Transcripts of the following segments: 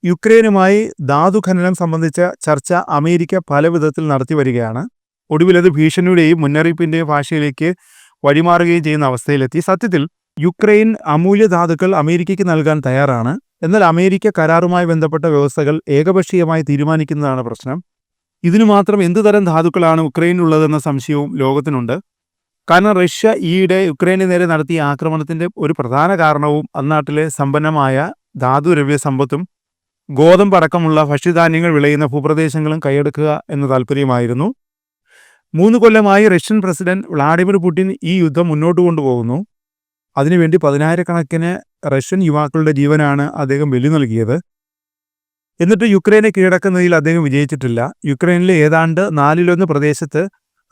യുക്രൈനുമായി ധാതു ഖനനം സംബന്ധിച്ച ചർച്ച അമേരിക്ക പല വിധത്തിൽ നടത്തി വരികയാണ്. ഒടുവിലത് ഭീഷണിയുടെയും മുന്നറിയിപ്പിന്റെയും ഭാഷയിലേക്ക് വഴിമാറുകയും ചെയ്യുന്ന അവസ്ഥയിലെത്തി. സത്യത്തിൽ യുക്രൈൻ അമൂല്യ ധാതുക്കൾ അമേരിക്കയ്ക്ക് നൽകാൻ തയ്യാറാണ്. എന്നാൽ അമേരിക്ക കരാറുമായി ബന്ധപ്പെട്ട വ്യവസ്ഥകൾ ഏകപക്ഷീയമായി തീരുമാനിക്കുന്നതാണ് പ്രശ്നം. ഇതിനു മാത്രം എന്തുതരം ധാതുക്കളാണ് ഉക്രൈനിലുള്ളതെന്ന സംശയവും ലോകത്തിനുണ്ട്. കാരണം റഷ്യ ഈയിടെ യുക്രൈന് നേരെ നടത്തിയ ആക്രമണത്തിന്റെ ഒരു പ്രധാന കാരണവും അന്നാട്ടിലെ സമ്പന്നമായ ധാതുദ്രവ്യ സമ്പത്തും ഗോതമ്പടക്കമുള്ള ഭക്ഷ്യധാന്യങ്ങൾ വിളയുന്ന ഭൂപ്രദേശങ്ങളും കൈയടക്കുക എന്ന താല്പര്യമായിരുന്നു. 3 കൊല്ലമായി റഷ്യൻ പ്രസിഡന്റ് വ്ളാഡിമിർ പുടിൻ ഈ യുദ്ധം മുന്നോട്ട് കൊണ്ടുപോകുന്നു. അതിനുവേണ്ടി 10,000-കണക്കിന് റഷ്യൻ യുവാക്കളുടെ ജീവനാണ് അദ്ദേഹം ബലി നൽകിയത്. എന്നിട്ട് യുക്രൈനെ കീഴടക്കുന്നതിൽ അദ്ദേഹം വിജയിച്ചിട്ടില്ല. യുക്രൈനിലെ ഏതാണ്ട് 4/1 പ്രദേശത്ത്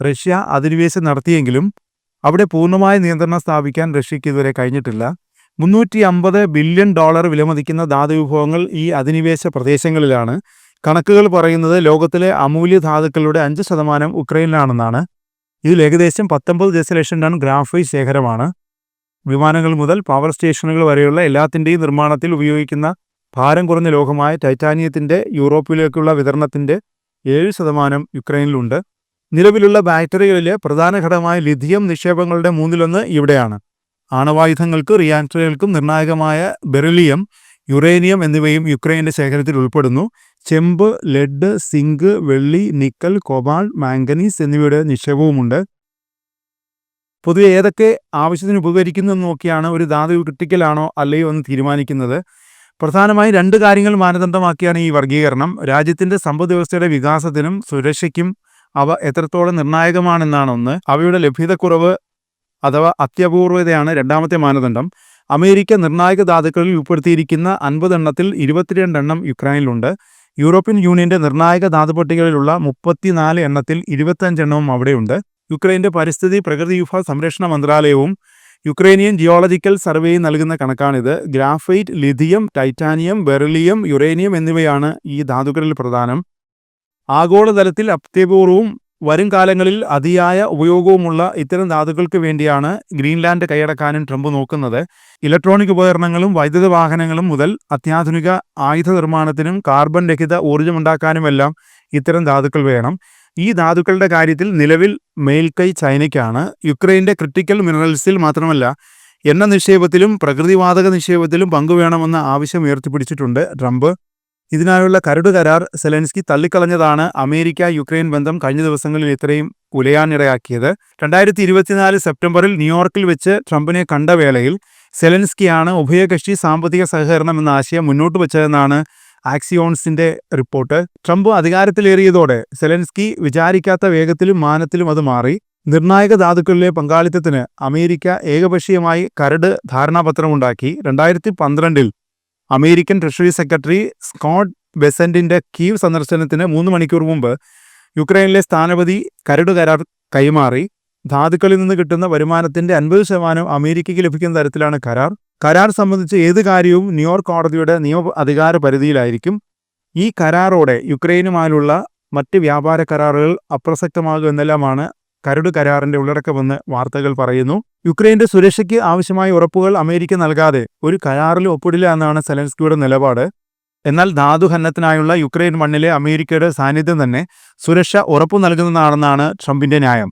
റഷ്യ അധിനിവേശം നടത്തിയെങ്കിലും അവിടെ പൂർണ്ണമായ നിയന്ത്രണം സ്ഥാപിക്കാൻ റഷ്യയ്ക്ക് ഇതുവരെ കഴിഞ്ഞിട്ടില്ല. $350 ബില്യൺ വിലമതിക്കുന്ന ധാതുവിഭവങ്ങൾ ഈ അധിനിവേശ പ്രദേശങ്ങളിലാണ്. കണക്കുകൾ പറയുന്നത് ലോകത്തിലെ അമൂല്യ ധാതുക്കളുടെ 5% ഉക്രൈനിലാണെന്നാണ്. ഇതിൽ ഏകദേശം 19 ദശലക്ഷം ടൺ ഗ്രാഫൈറ്റ് ശേഖരമാണ്. വിമാനങ്ങൾ മുതൽ പവർ സ്റ്റേഷനുകൾ വരെയുള്ള എല്ലാത്തിൻ്റെയും നിർമ്മാണത്തിൽ ഉപയോഗിക്കുന്ന ഭാരം കുറഞ്ഞ ലോഹമായ ടൈറ്റാനിയത്തിൻ്റെ യൂറോപ്പിലേക്കുള്ള വിതരണത്തിൻ്റെ 7% യുക്രൈനിലുണ്ട്. നിലവിലുള്ള ബാറ്ററികളിലെ പ്രധാന ഘടകമായ ലിഥിയം നിക്ഷേപങ്ങളുടെ 1/3 ഇവിടെയാണ്. ആണവായുധങ്ങൾക്കും റിയാക്ടറുകൾക്കും നിർണായകമായ ബെറിലിയം, യുറേനിയം എന്നിവയും യുക്രൈൻ്റെ ശേഖരത്തിൽ ഉൾപ്പെടുന്നു. ചെമ്പ്, ലെഡ്, സിങ്ക്, വെള്ളി, നിക്കൽ, കൊബാൾട്ട്, മാംഗനീസ് എന്നിവയുടെ നിക്ഷേപവുമുണ്ട്. പൊതുവെ ഏതൊക്കെ ആവശ്യത്തിന് ഉപകരിക്കുന്നതെന്ന് നോക്കിയാണ് ഒരു ധാതു ക്രിട്ടിക്കലാണോ അല്ലയോ എന്ന് തീരുമാനിക്കുന്നത്. പ്രധാനമായും 2 കാര്യങ്ങൾ മാനദണ്ഡമാക്കിയാണ് ഈ വർഗീകരണം. രാജ്യത്തിൻ്റെ സമ്പദ് വ്യവസ്ഥയുടെ വികാസത്തിനും സുരക്ഷയ്ക്കും അവ എത്രത്തോളം നിർണായകമാണെന്നാണ് ഒന്ന്. അവയുടെ ലഭ്യതക്കുറവ് അഥവാ അത്യപൂർവതയാണ് രണ്ടാമത്തെ മാനദണ്ഡം. അമേരിക്ക നിർണായക ധാതുക്കളിൽ ഉൾപ്പെടുത്തിയിരിക്കുന്ന 50 എണ്ണത്തിൽ 22 എണ്ണം യുക്രൈനിലുണ്ട്. യൂറോപ്യൻ യൂണിയന്റെ നിർണായക ധാതുപട്ടികയിലുള്ള 34 എണ്ണത്തിൽ 25 എണ്ണവും അവിടെയുണ്ട്. യുക്രൈൻ്റെ പരിസ്ഥിതി പ്രകൃതി വിഭവ സംരക്ഷണ മന്ത്രാലയവും യുക്രൈനിയൻ ജിയോളജിക്കൽ സർവേയും നൽകുന്ന കണക്കാണിത്. Graphite, lithium, titanium, beryllium, uranium എന്നിവയാണ് ഈ ധാതുക്കളിൽ പ്രധാനം. ആഗോളതലത്തിൽ അത്യപൂർവവും വരും കാലങ്ങളിൽ അതിയായ ഉപയോഗവുമുള്ള ഇത്തരം ധാതുക്കൾക്ക് വേണ്ടിയാണ് ഗ്രീൻലാൻഡ് കൈയടക്കാനും ട്രംപ് നോക്കുന്നത്. ഇലക്ട്രോണിക് ഉപകരണങ്ങളും വൈദ്യുത വാഹനങ്ങളും മുതൽ അത്യാധുനിക ആയുധ നിർമ്മാണത്തിനും കാർബൺ രഹിത ഊർജ്ജമുണ്ടാക്കാനുമെല്ലാം ഇത്തരം ധാതുക്കൾ വേണം. ഈ ധാതുക്കളുടെ കാര്യത്തിൽ നിലവിൽ മേൽക്കൈ ചൈനയ്ക്കാണ്. യുക്രൈൻ്റെ ക്രിട്ടിക്കൽ മിനറൽസിൽ മാത്രമല്ല എണ്ണ നിക്ഷേപത്തിലും പ്രകൃതിവാതക നിക്ഷേപത്തിലും പങ്കുവേണമെന്ന ആവശ്യം ഉയർത്തിപ്പിടിച്ചിട്ടുണ്ട് ട്രംപ്. ഇതിനായുള്ള കരട് കരാർ സെലൻസ്കി തള്ളിക്കളഞ്ഞതാണ് അമേരിക്ക യുക്രൈൻ ബന്ധം കഴിഞ്ഞ ദിവസങ്ങളിൽ ഇത്രയും ഉലയാനിടയാക്കിയത്. 2024 സെപ്റ്റംബറിൽ ന്യൂയോർക്കിൽ വെച്ച് ട്രംപിനെ കണ്ട വേളയിൽ സെലൻസ്കിയാണ് ഉഭയകക്ഷി സാമ്പത്തിക സഹകരണം എന്ന ആശയം മുന്നോട്ട് വെച്ചതെന്നാണ് ആക്സിയോൺസിന്റെ റിപ്പോർട്ട്. ട്രംപ് അധികാരത്തിലേറിയതോടെ സെലൻസ്കി വിചാരിക്കാത്ത വേഗത്തിലും മാനത്തിലും അത് മാറി. നിർണായക ധാതുക്കളിലെ പങ്കാളിത്തത്തിന് അമേരിക്ക ഏകപക്ഷീയമായി കരട് ധാരണാപത്രമുണ്ടാക്കി. 2012 അമേരിക്കൻ ട്രഷറി സെക്രട്ടറി സ്കോട്ട് ബെസന്റിന്റെ കീവ് സന്ദർശനത്തിന് 3 മണിക്കൂർ മുമ്പ് യുക്രൈനിലെ സ്ഥാനപതി കരട് കരാർ കൈമാറി. ധാതുക്കളിൽ നിന്ന് കിട്ടുന്ന വരുമാനത്തിന്റെ 50% അമേരിക്കയ്ക്ക് ലഭിക്കുന്ന തരത്തിലാണ് കരാർ. കരാർ സംബന്ധിച്ച് ഏത് കാര്യവും ന്യൂയോർക്ക് കോടതിയുടെ നിയമ അധികാര പരിധിയിലായിരിക്കും. ഈ കരാറോടെ യുക്രൈനുമായുള്ള മറ്റ് വ്യാപാര കരാറുകൾ അപ്രസക്തമാകും എന്നെല്ലാമാണ് കരട് കരാറിന്റെ ഉള്ളടക്കമെന്ന് വാർത്തകൾ പറയുന്നു. യുക്രൈന്റെ സുരക്ഷയ്ക്ക് ആവശ്യമായ ഉറപ്പുകൾ അമേരിക്ക നൽകാതെ ഒരു കരാറിൽ ഒപ്പിടില്ല എന്നാണ് സെലൻസ്കിയുടെ നിലപാട്. എന്നാൽ ധാതു ഖനനത്തിനായുള്ള യുക്രൈൻ മണ്ണിലെ അമേരിക്കയുടെ സാന്നിധ്യം തന്നെ സുരക്ഷ ഉറപ്പു നൽകുന്നതാണെന്നാണ് ട്രംപിന്റെ ന്യായം.